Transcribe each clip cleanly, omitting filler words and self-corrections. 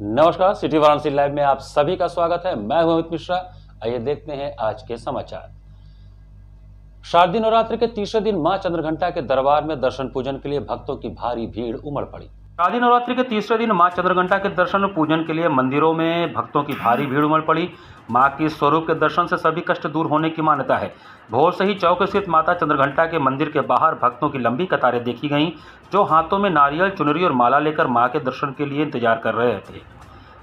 नमस्कार, city Varanasi live में आप सभी का स्वागत है। मैं हूं अमित मिश्रा। आइए देखते हैं आज के समाचार। शारदीय नवरात्र के तीसरे दिन मां चंद्रघंटा के दरबार में दर्शन पूजन के लिए भक्तों की भारी भीड़ उमड़ पड़ी। शारदीय नवरात्रि के तीसरे दिन मां चंद्रघंटा के दर्शन पूजन के लिए मंदिरों में भक्तों की भारी भीड़ उमड़ पड़ी। मां के स्वरूप के दर्शन से सभी कष्ट दूर होने की मान्यता है। भोर से ही चौक स्थित माता चंद्रघंटा के मंदिर के बाहर भक्तों की लंबी कतारें देखी गईं, जो हाथों में नारियल, चुनरी और माला लेकर मां के दर्शन के लिए इंतजार कर रहे थे।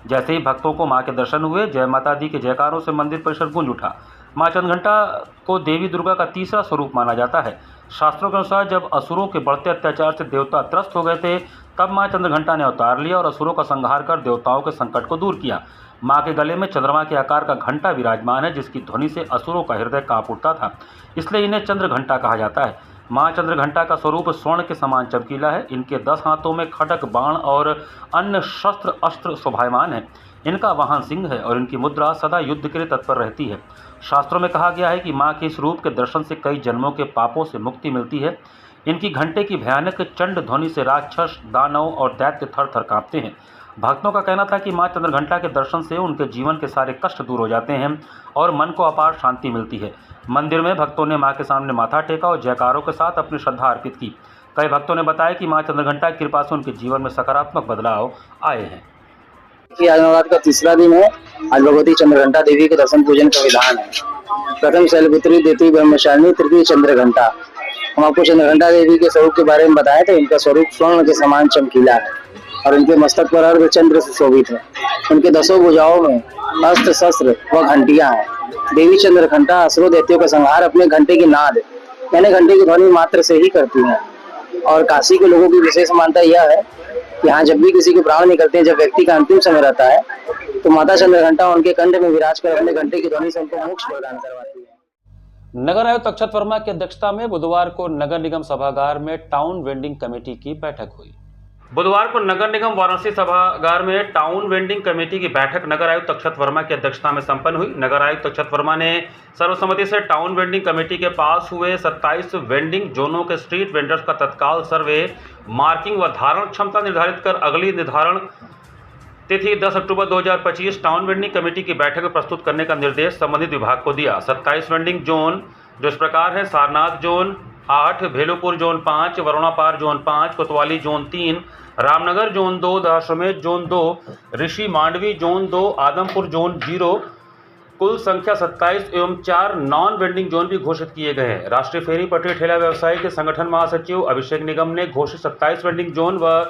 जैसे ही भक्तों को मां के दर्शन हुए, जय माता दी के जयकारों से मंदिर परिसर गूंज उठा। मां चंद्रघंटा को देवी दुर्गा का तीसरा स्वरूप माना जाता है। शास्त्रों के अनुसार जब असुरों के बढ़ते अत्याचार से देवता त्रस्त हो गए थे, तब मां चंद्रघंटा ने अवतार लिया और असुरों का संहार कर देवताओं के संकट को दूर किया। मां के गले में चंद्रमा के आकार का घंटा विराजमान है, जिसकी ध्वनि से असुरों का हृदय कांप उठता था, इसलिए इन्हें चंद्रघंटा कहा जाता है। मां चंद्रघंटा का स्वरूप स्वर्ण के समान चमकीला है। इनके 10 हाथों में खड्ग, बाण और अन्य शस्त्र अस्त्र शोभायमान है। इनका वाहन सिंह है और इनकी मुद्रा सदा युद्ध के लिए तत्पर रहती है। शास्त्रों में कहा गया है कि मां के इस रूप के दर्शन से कई जन्मों के पापों से मुक्ति मिलती है। इनकी घंटे की भयानक चंड ध्वनि से राक्षस, दानव और दैत्य थर थर कांपते हैं। भक्तों का कहना था कि मां चंद्रघंटा के दर्शन से उनके जीवन के सारे कष्ट दूर हो जाते हैं और मन को अपार शांति मिलती है। मंदिर में भक्तों ने मां के सामने माथा टेका और जयकारों के साथ अपनी श्रद्धा अर्पित की। कई भक्तों ने बताया कि मां चंद्रघंटा की कृपा से उनके जीवन में सकारात्मक बदलाव आए हैं। आज नवरात्र का तीसरा दिन है। आज भगवती चंद्रघंटा देवी के दर्शन पूजन का विधान है। प्रथम शैलपुत्री, द्वितीय ब्रह्मचारिणी, तृतीय चंद्रघंटा। हम आपको चंद्रघंटा देवी के स्वरूप के बारे में बताया था। इनका स्वरूप स्वर्ण के समान चमकीला है और इनके मस्तक पर अर्धचंद्र सुशोभित है। उनके 10 भुजाओं में अस्त्र, शस्त्र व घंटियां हैं। देवी चंद्रघंटा असुर दैत्यों का संहार अपने घंटे की नाद यानी घंटे की ध्वनि मात्र से ही करती है। और काशी के लोगों की विशेष मान्यता यह है कि यहाँ जब भी किसी के प्राण निकलते हैं, जब व्यक्ति का अंतिम समय रहता है, तो माता चंद्रघंटा उनके कंठ में विराज कर अपने घंटे की ध्वनि से उनको मोक्ष प्रदान करवाती है। नगर आयुक्त अक्षत वर्मा की अध्यक्षता में बुधवार को नगर निगम सभागार में टाउन वेंडिंग कमेटी की बैठक हुई। बुधवार को नगर निगम वाराणसी सभागार में टाउन वेंडिंग कमेटी की बैठक नगर आयुक्त अक्षत वर्मा की अध्यक्षता में संपन्न हुई। नगर आयुक्त अक्षत वर्मा ने सर्वसम्मति से टाउन वेंडिंग कमेटी के पास हुए 27 वेंडिंग जोनों के स्ट्रीट वेंडर्स का तत्काल सर्वे, मार्किंग व धारण क्षमता निर्धारित कर अगली निर्धारण तिथि 10 अक्टूबर 2025 टाउन वेंडिंग कमेटी की बैठक में प्रस्तुत करने का निर्देश संबंधित विभाग को दिया। 27 वेंडिंग जोन जो इस प्रकार है: Sarnath zone 8, Bhelupur zone 5, Varunapar zone 5, कोतवाली zone 3, Ramnagar zone 2, Dashashwamedh zone 2, ऋषि मांडवी जोन 2, आदमपुर जोन 0, कुल संख्या 27 एवं 4 नॉन वेंडिंग जोन भी घोषित किए गए हैं। राष्ट्रीय फेरी पटरी ठेला व्यवसायी के संगठन महासचिव अभिषेक निगम ने घोषित 27 वेंडिंग जोन व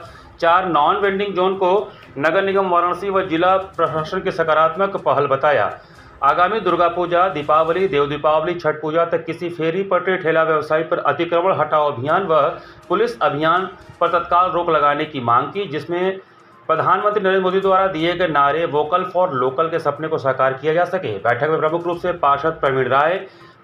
4 नॉन वेंडिंग जोन को नगर निगम वाराणसी व जिला प्रशासन की सकारात्मक पहल बताया। आगामी दुर्गा पूजा, दीपावली, देव दीपावली, छठ पूजा तक किसी फेरी पटरी ठेला व्यवसायी पर अतिक्रमण हटाओ अभियान व पुलिस अभियान पर तत्काल रोक लगाने की मांग की, जिसमें प्रधानमंत्री नरेंद्र मोदी द्वारा दिए गए नारे वोकल फॉर लोकल के सपने को साकार किया जा सके। बैठक में प्रमुख रूप से पार्षद प्रवीण राय,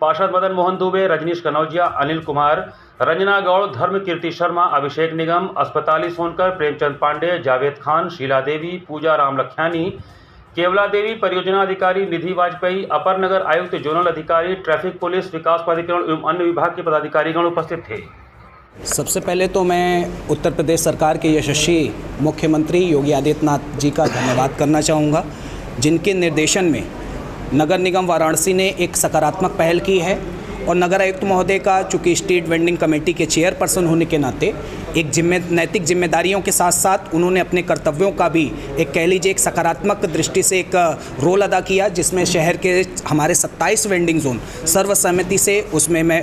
पार्षद मदन मोहन दुबे, रजनीश कनौजिया, अनिल कुमार, रंजना गौड़, धर्म कीर्ति शर्मा, अभिषेक निगम, अस्पताली सोनकर, प्रेमचंद पांडे, जावेद खान, शीला देवी, पूजा राम लखियानी, केवला देवी, परियोजना अधिकारी निधि वाजपेयी, अपर नगर आयुक्त, जोनल अधिकारी, ट्रैफिक पुलिस, विकास प्राधिकरण एवं अन्य विभाग के पदाधिकारीगण उपस्थित थे। सबसे पहले तो मैं उत्तर प्रदेश सरकार के यशस्वी मुख्यमंत्री योगी आदित्यनाथ जी का धन्यवाद करना चाहूँगा, जिनके निर्देशन में नगर निगम वाराणसी ने एक सकारात्मक पहल की है। और नगर आयुक्त महोदय का चूँकि स्ट्रीट वेंडिंग कमेटी के चेयरपर्सन होने के नाते एक नैतिक जिम्मेदारियों के साथ साथ उन्होंने अपने कर्तव्यों का भी एक कह लीजिए एक सकारात्मक दृष्टि से एक रोल अदा किया, जिसमें शहर के हमारे 27 वेंडिंग जोन सर्वसम्मति से उसमें मैं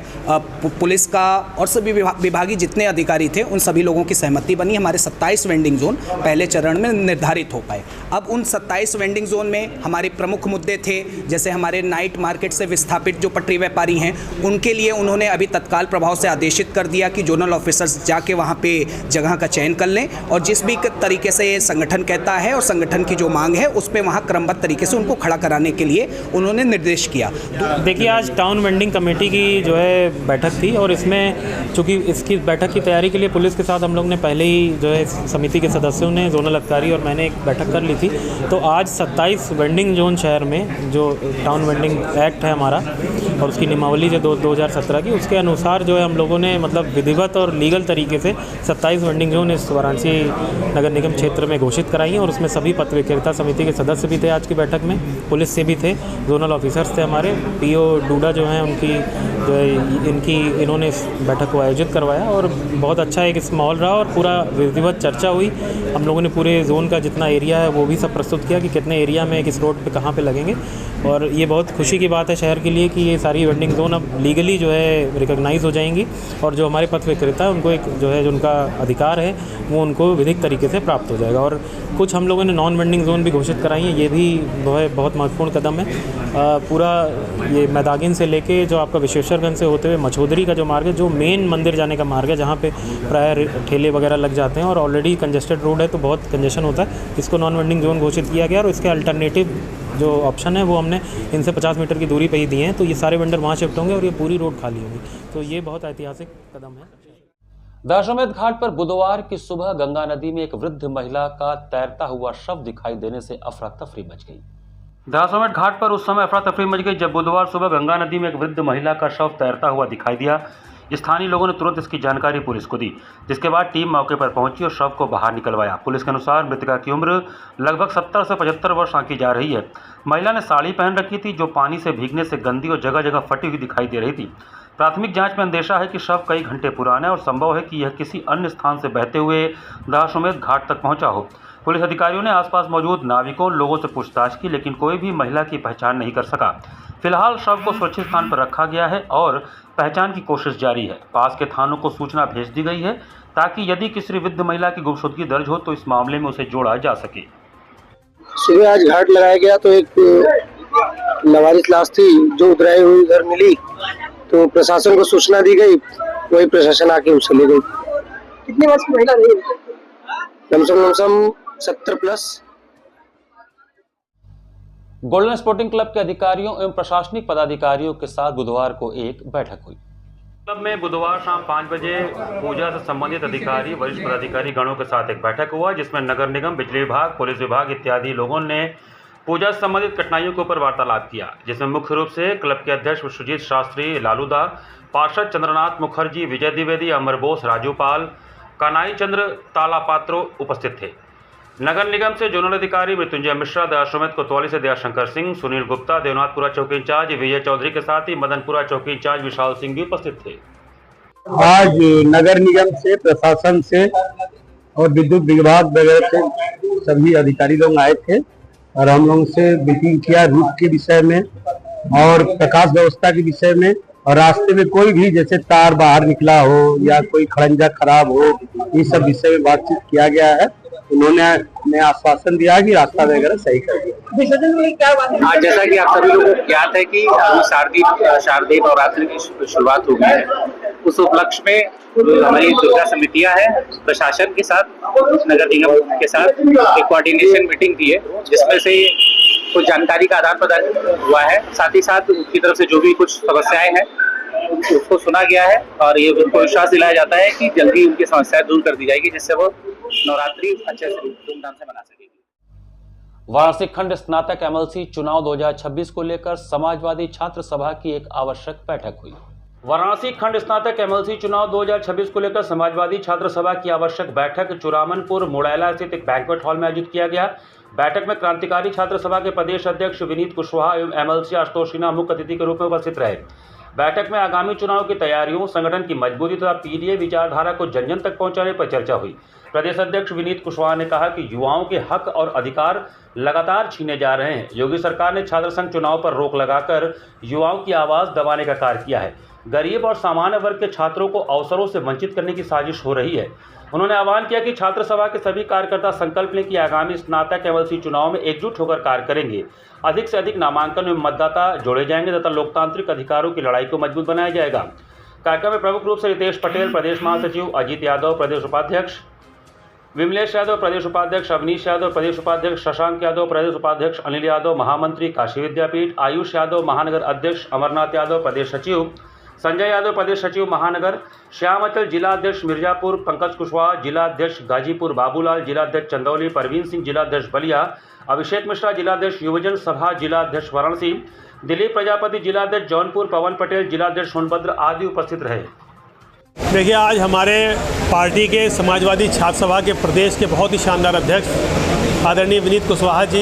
पुलिस का और सभी विभागीय जितने अधिकारी थे उन सभी लोगों की सहमति बनी। हमारे 27 वेंडिंग जोन पहले चरण में निर्धारित हो पाए। अब उन 27 वेंडिंग जोन में हमारे प्रमुख मुद्दे थे, जैसे हमारे नाइट मार्केट से विस्थापित जो पटरी व्यापारी हैं उनके लिए उन्होंने अभी तत्काल प्रभाव से आदेशित कर दिया कि जोनल ऑफिसर्स जाके वहाँ पे जगह का चयन कर लें और जिस भी तरीके से ये संगठन कहता है और संगठन की जो मांग है उस पे वहाँ क्रमबद्ध तरीके से उनको खड़ा कराने के लिए उन्होंने निर्देश किया। देखिए, आज टाउन वेंडिंग कमेटी की जो है बैठक थी और इसमें चूँकि इसकी बैठक की तैयारी के लिए पुलिस के साथ हम लोग ने पहले ही जो है समिति के सदस्यों ने, जोनल अधिकारी और मैंने एक बैठक कर ली थी। तो आज 27 वेंडिंग जोन शहर में जो टाउन वेंडिंग एक्ट है हमारा, और उसकी नियमावली जो 2017 की, उसके अनुसार जो है हम लोगों ने मतलब विधिवत और लीगल तरीके से 27 वेंडिंग जोन इस वाराणसी नगर निगम क्षेत्र में घोषित कराई हैं और उसमें सभी पथ विक्रेता समिति के सदस्य भी थे आज की बैठक में, पुलिस से भी थे, जोनल ऑफिसर्स थे हमारे, पीओ डूडा जो हैं उनकी जो है इन्होंने इस बैठक को आयोजित करवाया और बहुत अच्छा एक इस माहौल रहा और पूरा विधिवत चर्चा हुई। हम लोगों ने पूरे जोन का जितना एरिया है वो भी सब प्रस्तुत किया कि कितने एरिया में किस रोड पे कहाँ पे लगेंगे और ये बहुत खुशी की बात है शहर के लिए कि ये सारी वेंडिंग जोन अब लीगली जो है रिकॉग्नाइज हो जाएंगी और जो हमारे पथ विक्रेता है उनको एक जो है जो उनका अधिकार है वो उनको विधिक तरीके से प्राप्त हो जाएगा। और कुछ हम लोगों ने नॉन वेंडिंग जोन भी घोषित कराई हैं, ये भी जो है बहुत महत्वपूर्ण कदम है। पूरा ये मैदागिन से लेके जो आपका विश्वेश्वरगंज से होते हुए मछोदरी का जो मार्ग है, जो मेन मंदिर जाने का मार्ग है, जहाँ पे प्राय ठेले वगैरह लग जाते हैं और ऑलरेडी कंजेस्टेड रोड है तो बहुत कंजेशन होता है, इसको नॉन वेंडिंग जोन घोषित किया गया और इसके अल्टरनेटिव जो ऑप्शन है वो हमने इनसे 50 मीटर की दूरी पे ही दिए हैं, तो ये सारे वेंडर वहाँ शिफ्ट होंगे और ये पूरी रोड खाली होगी, तो ये बहुत ऐतिहासिक कदम है। दशाश्वमेध घाट पर बुधवार की सुबह गंगा नदी में एक वृद्ध महिला का तैरता हुआ शव दिखाई देने से अफरा तफरी मच गई। दशाश्वमेध घाट पर उस समय अफरा तफरी मच गई जब बुधवार सुबह गंगा नदी में एक वृद्ध महिला का शव तैरता हुआ दिखाई दिया। स्थानीय लोगों ने तुरंत इसकी जानकारी पुलिस को दी, जिसके बाद टीम मौके पर पहुंची और शव को बाहर निकलवाया। पुलिस के अनुसार मृतका की उम्र लगभग 70 से 75 वर्ष आंकी जा रही है। महिला ने साड़ी पहन रखी थी जो पानी से भीगने से गंदी और जगह जगह फटी हुई दिखाई दे रही थी। प्राथमिक जांच में अंदेशा है कि शव कई घंटे पुराना है और संभव है कि यह किसी अन्य स्थान से बहते हुए दशाश्वमेध घाट तक पहुंचा हो। पुलिस अधिकारियों ने आसपास मौजूद नाविकों लोगों से पूछताछ की, लेकिन कोई भी महिला की पहचान नहीं कर सका। फिलहाल शव को सुरक्षित स्थान पर रखा गया है और पहचान की कोशिश जारी है। पास के थानों को सूचना भेज दी गई है ताकि यदि किसी वृद्ध महिला की गुमशुदगी दर्ज हो तो इस मामले में उसे जोड़ा जा सके। सुबह आज घाट लगाया गया तो एक लवारिस लाश थी जो उतराई हुई घर मिली, तो प्रशासन को सूचना दी गई, वही प्रशासन आके उसे ले गई। कितने वर्ष की महिला रही? कम से कम 70+। गोल्डन स्पोर्टिंग क्लब के अधिकारियों एवं प्रशासनिक पदाधिकारियों के साथ बुधवार को एक बैठक हुई। क्लब में बुधवार शाम 5 बजे पूजा से संबंधित अधिकारी वरिष्ठ पदाधिकारी गणों के साथ एक बैठक हुआ, जिसमें नगर निगम, बिजली विभाग, पुलिस विभाग इत्यादि लोगों ने पूजा से संबंधित कठिनाइयों के ऊपर वार्तालाप किया, जिसमें मुख्य रूप से क्लब के अध्यक्ष विश्वजीत शास्त्री, लालूदा, पार्षद चंद्रनाथ मुखर्जी, विजय द्विवेदी, अमर बोस, राजू पाल, कानाई चंद्र तालापात्रो उपस्थित थे। नगर निगम से जोनल अधिकारी मृत्युंजय मिश्रा, दशाश्वमेध कोतवाली से दयाशंकर सिंह, सुनील गुप्ता, देवनाथपुरा चौकी इंचार्ज विजय चौधरी के साथ ही मदनपुरा चौकी इंचार्ज विशाल सिंह भी उपस्थित थे। आज नगर निगम से, प्रशासन से और विद्युत विभाग वगैरह से सभी अधिकारी लोग आए थे और हम लोगों से मीटिंग किया रूट के विषय में और प्रकाश व्यवस्था के विषय में, और रास्ते में कोई भी जैसे तार बाहर निकला हो या कोई खड़ंजा खराब हो, ये सब विषय में बातचीत किया गया है। उन्होंने आश्वासन दिया कि रास्ता वगैरह सही कर दिया। विसर्जन में क्या बात है? आज जैसा कि आप सभी लोगों को ज्ञात है कि शारदीय नवरात्रि की शुरुआत हो गई है, उस उपलक्ष्य में हमारी दुर्गा समितियां हैं, प्रशासन के साथ, नगर निगम के साथ एक कोऑर्डिनेशन मीटिंग की है, जिसमें से कुछ जानकारी का आदान प्रदान हुआ है। साथ ही साथ उनकी तरफ से जो भी कुछ समस्याएं हैं उसको सुना गया है और ये उनको विश्वास दिलाया जाता है कि जल्दी उनकी समस्याएं दूर कर दी जाएगी, जिससे वो नवरात्रि अच्छे से धूमधाम से मना सकेगी। वाराणसी खंड स्नातक एमएलसी चुनाव 2026 को लेकर समाजवादी छात्र सभा की एक आवश्यक बैठक हुई। वाराणसी खंड स्नातक एमएलसी चुनाव 2026 को लेकर समाजवादी छात्र सभा की आवश्यक बैठक चुरामनपुर मुड़ैला स्थित एक बैंक्वेट हॉल में आयोजित किया गया। बैठक में क्रांतिकारी छात्र सभा के प्रदेश अध्यक्ष विनीत कुशवाहा एवं एमएलसी आशुतोष सिन्हा मुख्य अतिथि के रूप में उपस्थित रहे। बैठक में आगामी चुनाव की तैयारियों, संगठन की मजबूती तथा पीडीए विचारधारा को जन जन तक पहुंचाने पर चर्चा हुई। प्रदेश अध्यक्ष विनीत कुशवाहा ने कहा कि युवाओं के हक और अधिकार लगातार छीने जा रहे हैं। योगी सरकार ने छात्र संघ चुनाव पर रोक लगाकर युवाओं की आवाज दबाने का कार्य किया है। गरीब और सामान्य वर्ग के छात्रों को अवसरों से वंचित करने की साजिश हो रही है। उन्होंने आह्वान किया कि छात्र सभा के सभी कार्यकर्ता संकल्प लें कि आगामी स्नातक एमएलसी चुनाव में एकजुट होकर कार्य करेंगे। अधिक से अधिक नामांकन में मतदाता जोड़े जाएंगे तथा लोकतांत्रिक अधिकारों की लड़ाई को मजबूत बनाया जाएगा। कार्यक्रम में प्रमुख रूप से रितेश पटेल प्रदेश महासचिव, अजीत यादव प्रदेश उपाध्यक्ष, विमलेश यादव प्रदेश उपाध्यक्ष, अवनीश यादव प्रदेश उपाध्यक्ष, शशांक यादव प्रदेश उपाध्यक्ष, अनिल यादव महामंत्री काशी विद्यापीठ, आयुष यादव महानगर अध्यक्ष, अमरनाथ यादव प्रदेश सचिव, संजय यादव प्रदेश सचिव महानगर, श्याम अचल जिला अध्यक्ष मिर्जापुर, पंकज कुशवाहा जिला अध्यक्ष गाजीपुर, बाबूलाल जिला अध्यक्ष चंदौली, परवीन सिंह जिला अध्यक्ष बलिया, अभिषेक मिश्रा जिला अध्यक्ष युवजन सभा जिला अध्यक्ष वाराणसी, दिलीप प्रजापति जिलाध्यक्ष जौनपुर, पवन पटेल जिलाध्यक्ष सोनभद्र आदि उपस्थित रहे। देखिए, आज हमारे पार्टी के समाजवादी छात्र सभा के प्रदेश के बहुत ही शानदार अध्यक्ष आदरणीय विनीत कुशवाहा जी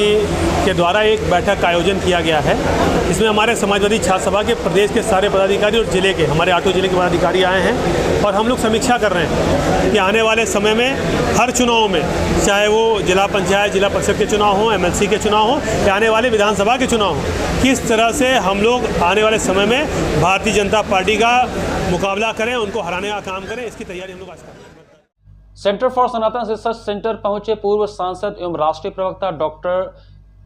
के द्वारा एक बैठक का आयोजन किया गया है। इसमें हमारे समाजवादी छात्र सभा के प्रदेश के सारे पदाधिकारी और जिले के, हमारे आठों जिले के पदाधिकारी आए हैं और हम लोग समीक्षा कर रहे हैं कि आने वाले समय में हर चुनाव में, चाहे वो जिला पंचायत, जिला परिषद के चुनाव हों, MLC के चुनाव हों या आने वाले विधानसभा के चुनाव हों, किस तरह से हम लोग आने वाले समय में भारतीय जनता पार्टी का मुकाबला करें, उनको हराने का काम करें, इसकी तैयारी हम लोग आज कर रहे हैं। Centre for Sanatan research centre पहुंचे पूर्व सांसद एवं राष्ट्रीय प्रवक्ता डॉक्टर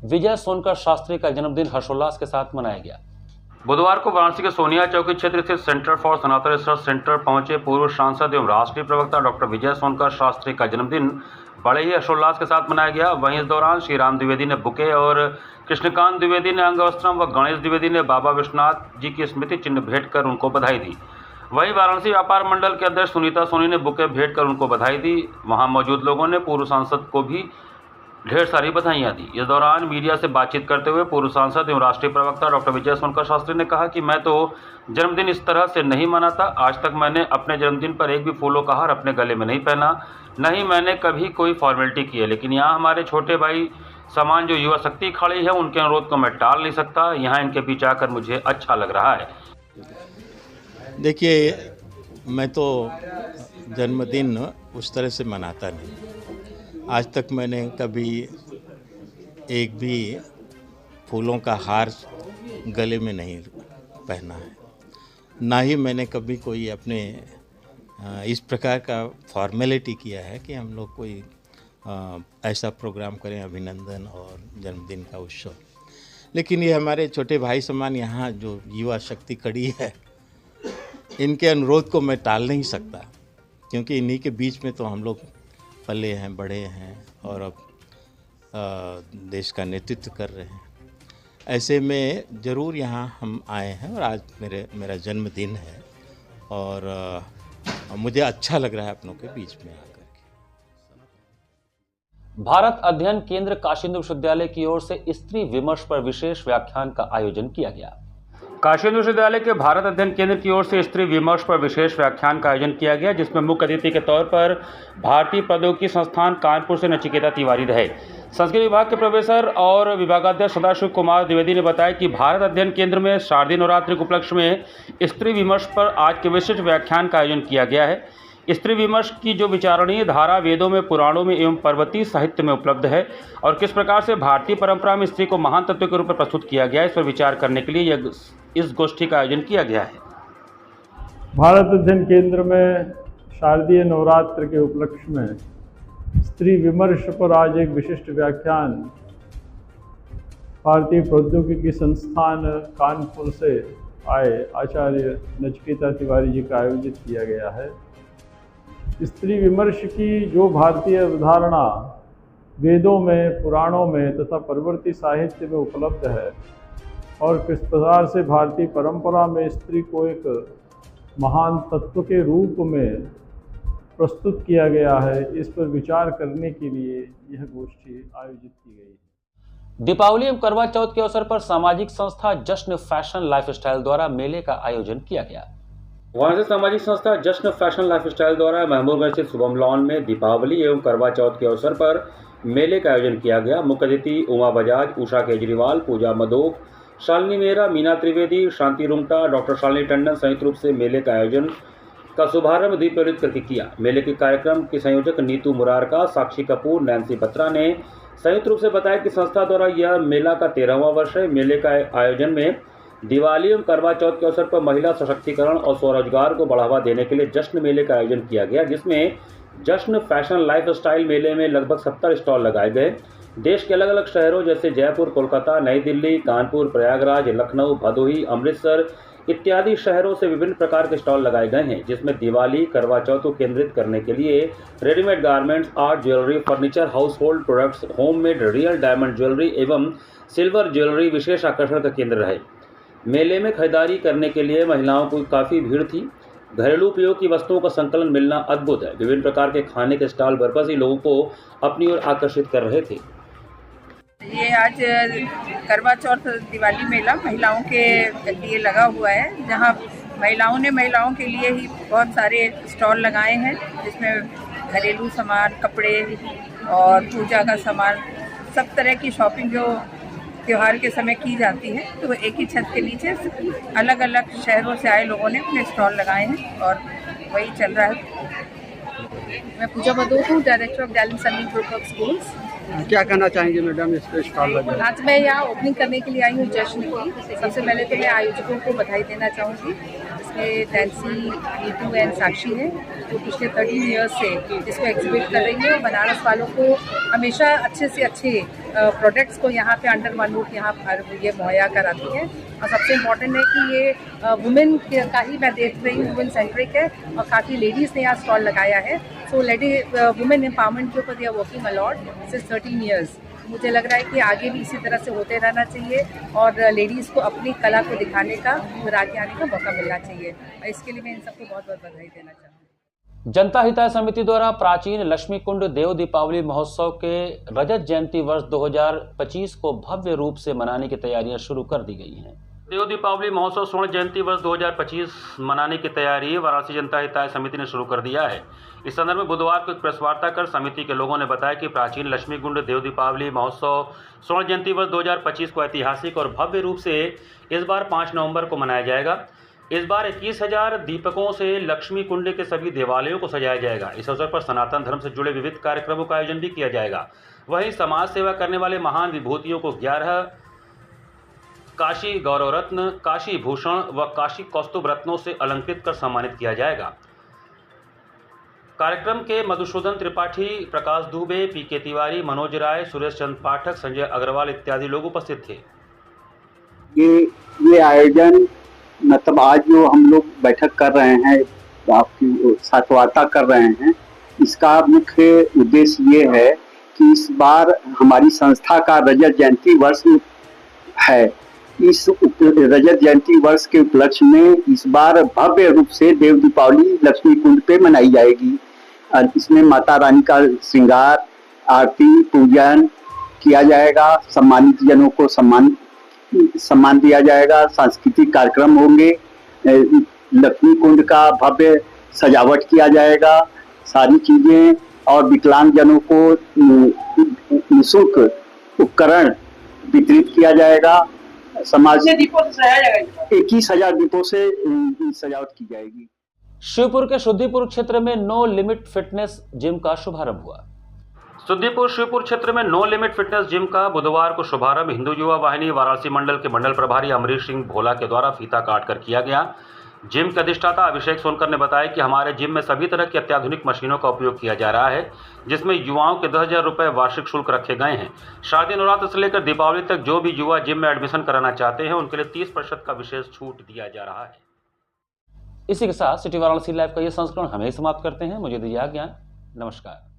विजय सोनकर शास्त्री का जन्मदिन हर्षोल्लास के साथ मनाया गया। बुधवार को वाराणसी के सोनिया चौकी क्षेत्र स्थित centre for Sanatan research centre पहुंचे पूर्व सांसद एवं राष्ट्रीय प्रवक्ता डॉक्टर विजय सोनकर शास्त्री का जन्मदिन बड़े ही हर्षोल्लास के साथ मनाया गया। वहीं इस दौरान श्री राम द्विवेदी ने बुके और कृष्णकांत द्विवेदी ने अंगवस्त्रम व गणेश द्विवेदी ने बाबा विश्वनाथ जी की स्मृति चिन्ह भेंट कर उनको बधाई दी। वहीं वाराणसी व्यापार मंडल के अध्यक्ष सुनीता सोनी ने बुके भेंट कर उनको बधाई दी। वहां मौजूद लोगों ने पूर्व सांसद को भी ढेर सारी बधाइयां दी। इस दौरान मीडिया से बातचीत करते हुए पूर्व सांसद एवं राष्ट्रीय प्रवक्ता डॉक्टर विजय सोनकर शास्त्री ने कहा कि मैं तो जन्मदिन इस तरह से नहीं मनाता। आज तक मैंने अपने जन्मदिन पर एक भी फूलों का हार अपने गले में नहीं पहना, नहीं मैंने कभी कोई फॉर्मेलिटी की है। लेकिन यहाँ हमारे छोटे भाई समान जो युवा शक्ति खड़ी है, उनके अनुरोध को मैं टाल नहीं सकता। यहाँ इनके बीच आकर मुझे अच्छा लग रहा है। देखिए, मैं तो जन्मदिन उस तरह से मनाता नहीं। आज तक मैंने कभी एक भी फूलों का हार गले में नहीं पहना है, ना ही मैंने कभी कोई अपने इस प्रकार का फॉर्मेलिटी किया है कि हम लोग कोई ऐसा प्रोग्राम करें, अभिनंदन और जन्मदिन का उत्सव। लेकिन ये हमारे छोटे भाई समान यहाँ जो युवा शक्ति खड़ी है, इनके अनुरोध को मैं टाल नहीं सकता, क्योंकि इन्हीं के बीच में तो हम लोग पले हैं, बड़े हैं और अब देश का नेतृत्व कर रहे हैं। ऐसे में ज़रूर यहाँ हम आए हैं और आज मेरा जन्मदिन है और मुझे अच्छा लग रहा है अपनों के बीच में आकर के। भारत अध्ययन केंद्र काशी हिंदू विश्वविद्यालय की ओर से स्त्री विमर्श पर विशेष व्याख्यान का आयोजन किया गया। काशी हिंदू विश्वविद्यालय के भारत अध्ययन केंद्र की ओर से स्त्री विमर्श पर विशेष व्याख्यान का आयोजन किया गया, जिसमें मुख्य अतिथि के तौर पर भारतीय प्रौद्योगिकी संस्थान कानपुर से नचिकेता तिवारी रहे। संस्कृत विभाग के प्रोफेसर और विभागाध्यक्ष सदाशिव कुमार द्विवेदी ने बताया कि भारत अध्ययन केंद्र में शारदीय नवरात्रि के उपलक्ष्य में स्त्री विमर्श पर आज के विशिष्ट व्याख्यान का आयोजन किया गया है। स्त्री विमर्श की जो विचारणीय धारा वेदों में, पुराणों में एवं पर्वतीय साहित्य में उपलब्ध है और किस प्रकार से भारतीय परंपरा में स्त्री को महान तत्व के रूप में प्रस्तुत किया गया है, इस पर विचार करने के लिए इस गोष्ठी का आयोजन किया गया है। भारत अध्ययन केंद्र में शारदीय नवरात्र के उपलक्ष्य में स्त्री विमर्श पर आज एक विशिष्ट व्याख्यान भारतीय प्रौद्योगिकी संस्थान कानपुर से आए आचार्य नचिकेता तिवारी जी का आयोजित किया गया है। स्त्री विमर्श की जो भारतीय अवधारणा वेदों में, पुराणों में तथा पर्वतीय साहित्य में उपलब्ध है और किस प्रकार से भारतीय परंपरा में स्त्री को एक महान तत्व के रूप में प्रस्तुत किया गया है, इस पर विचार करने के लिए यह गोष्ठी आयोजित की गई है। दीपावली एवं करवा चौथ के अवसर पर सामाजिक संस्था जश्न फैशन लाइफस्टाइल द्वारा मेले का आयोजन किया गया। वाराणसी सामाजिक संस्था जश्न फैशन लाइफस्टाइल द्वारा महबूबगंज स्थित शुभम लॉन में दीपावली एवं करवा चौथ के अवसर पर मेले का आयोजन किया गया। मुख्य अतिथि उमा बजाज, उषा केजरीवाल, पूजा मदोक, शालिनी मेहरा, मीना त्रिवेदी, शांति रुंगटा, डॉक्टर शालिनी टंडन संयुक्त रूप से मेले का आयोजन का शुभारंभ दीप प्रज्वलित करके किया। मेले के कार्यक्रम की संयोजक नीतू मुरारका, साक्षी कपूर, नैन्सी बत्रा ने संयुक्त रूप से बताया कि संस्था द्वारा यह मेला का 13वां वर्ष है। मेले का आयोजन में दिवाली एवं करवा चौथ के अवसर पर महिला सशक्तिकरण और स्वरोजगार को बढ़ावा देने के लिए जश्न मेले का आयोजन किया गया, जिसमें जश्न फैशन लाइफस्टाइल मेले में लगभग 70 स्टॉल लगाए गए। देश के अलग अलग शहरों जैसे जयपुर, कोलकाता, नई दिल्ली, कानपुर, प्रयागराज, लखनऊ, भदोही, अमृतसर इत्यादि शहरों से विभिन्न प्रकार के स्टॉल लगाए गए हैं, जिसमें दिवाली, करवा चौथ को केंद्रित करने के लिए readymade garments, art jewellery, furniture, house hold products, homemade real diamond jewellery एवं सिल्वर ज्वेलरी विशेष आकर्षण का केंद्र रहे। मेले में खरीदारी करने के लिए महिलाओं की काफ़ी भीड़ थी। घरेलू उपयोग की वस्तुओं का संकलन मिलना अद्भुत है। विभिन्न प्रकार के खाने के स्टॉल बरबस ही लोगों को अपनी ओर आकर्षित कर रहे थे। ये आज करवा चौथ दिवाली मेला महिलाओं के लिए लगा हुआ है, जहां महिलाओं ने महिलाओं के लिए ही बहुत सारे स्टॉल लगाए हैं, जिसमें घरेलू सामान, कपड़े और पूजा का सामान, सब तरह की शॉपिंग जो त्योहार के समय की जाती है। तो एक ही छत के नीचे अलग अलग शहरों से आए लोगों ने अपने स्टॉल लगाए हैं और वही चल रहा है। मैं पूजा बदोच हूँ, डायरेक्टर ऑफ डैलिन सन्नी ग्रुप ऑफ स्कूल्स। क्या कहना चाहेंगे मैडम इस पे स्टॉल लगा? आज मैं यहाँ ओपनिंग करने के लिए आई हूँ जश्न की। सबसे पहले तो मैं आयोजकों को बधाई देना चाहूँगी। इसमें नैन्सी, नीतू एंड साक्षी है, जो पिछले 13 ईयर्स से इसको एग्जिबिट कर रही है और बनारस वालों को हमेशा अच्छे से अच्छे प्रोडक्ट्स को यहाँ पे अंडर वन रूफ यहाँ पर ये मुहैया कराती है। और सबसे इम्पॉर्टेंट है कि ये वुमेन का ही मैं देख रही हूँ, वुमेन सेंट्रिक है और काफ़ी लेडीज़ ने यहाँ स्टॉल लगाया है। सो लेडी वुमेन एम्पावरमेंट के ऊपर they are working a lot since 13 years. मुझे लग रहा है कि आगे भी इसी तरह से होते रहना चाहिए और लेडीज़ को अपनी कला को दिखाने का और आगे आने का मौका मिलना चाहिए। और इसके लिए मैं इन सबको बहुत बहुत बधाई देना चाहूँगी। जनता हिताय समिति द्वारा प्राचीन लक्ष्मी कुंड देव दीपावली महोत्सव के रजत जयंती वर्ष 2025 को भव्य रूप से मनाने की तैयारियां शुरू कर दी गई हैं। देव दीपावली महोत्सव स्वर्ण जयंती वर्ष 2025 मनाने की तैयारी वाराणसी जनता हिताय समिति ने शुरू कर दिया है। इस संदर्भ में बुधवार को एक प्रेस वार्ता कर समिति के लोगों ने बताया कि प्राचीन लक्ष्मी कुंड देव दीपावली महोत्सव स्वर्ण जयंती वर्ष 2025 को ऐतिहासिक और भव्य रूप से इस बार 5 नवंबर को मनाया जाएगा। इस बार 21,000 दीपकों से लक्ष्मी कुंड के सभी देवालयों को सजाया जाएगा। इस अवसर पर सनातन धर्म से जुड़े विविध कार्यक्रमों का आयोजन भी किया जाएगा। वहीं समाज सेवा करने वाले महान विभूतियों को 11 काशी गौरव रत्न, काशी भूषण व काशी कौस्तुभ रत्नों से अलंकृत कर सम्मानित किया जाएगा। कार्यक्रम के मधुसूदन त्रिपाठी, प्रकाश दुबे, पीके तिवारी, मनोज राय, सुरेश चंद्र पाठक, संजय अग्रवाल इत्यादि लोग उपस्थित थे। ये आयोजन मतलब आज जो हम लोग बैठक कर रहे हैं, आपकी साथ वार्ता कर रहे हैं, इसका मुख्य उद्देश्य ये है कि इस बार हमारी संस्था का रजत जयंती वर्ष है। इस रजत जयंती वर्ष के उपलक्ष्य में इस बार भव्य रूप से देव दीपावली लक्ष्मी कुंड पे मनाई जाएगी। इसमें माता रानी का श्रृंगार, आरती, पूजन किया जाएगा। सम्मानित जनों को सम्मान दिया जाएगा। सांस्कृतिक कार्यक्रम होंगे। लक्ष्मी कुंड का भव्य सजावट किया जाएगा। सारी चीजें और विकलांग जनों को निःशुल्क उपकरण वितरित किया जाएगा। समाज दीपों से सजाया जाएगा। 21,000 दीपों से सजावट की जाएगी। शिवपुर के शुद्धिपुर क्षेत्र में नो लिमिट फिटनेस जिम का शुभारंभ हुआ। शिवपुर क्षेत्र में नो लिमिट फिटनेस जिम का बुधवार को शुभारंभ हिंदू युवा वाहिनी वाराणसी मंडल के मंडल प्रभारी अमरीश सिंह भोला के द्वारा फीता काट कर किया गया। जिम के अधिष्ठाता अभिषेक सोनकर ने बताया कि हमारे जिम में सभी तरह की अत्याधुनिक मशीनों का उपयोग किया जा रहा है, जिसमें युवाओं के 10,000 रुपये वार्षिक शुल्क रखे गए हैं। शादी नवरात्र से लेकर दीपावली तक जो भी युवा जिम में एडमिशन कराना चाहते हैं, उनके लिए 30% का विशेष छूट दिया जा रहा है। इसी के साथ सिटी वाराणसी लाइव का ये संस्करण हमें समाप्त करते हैं। मुझे दीजिए आज्ञा। नमस्कार।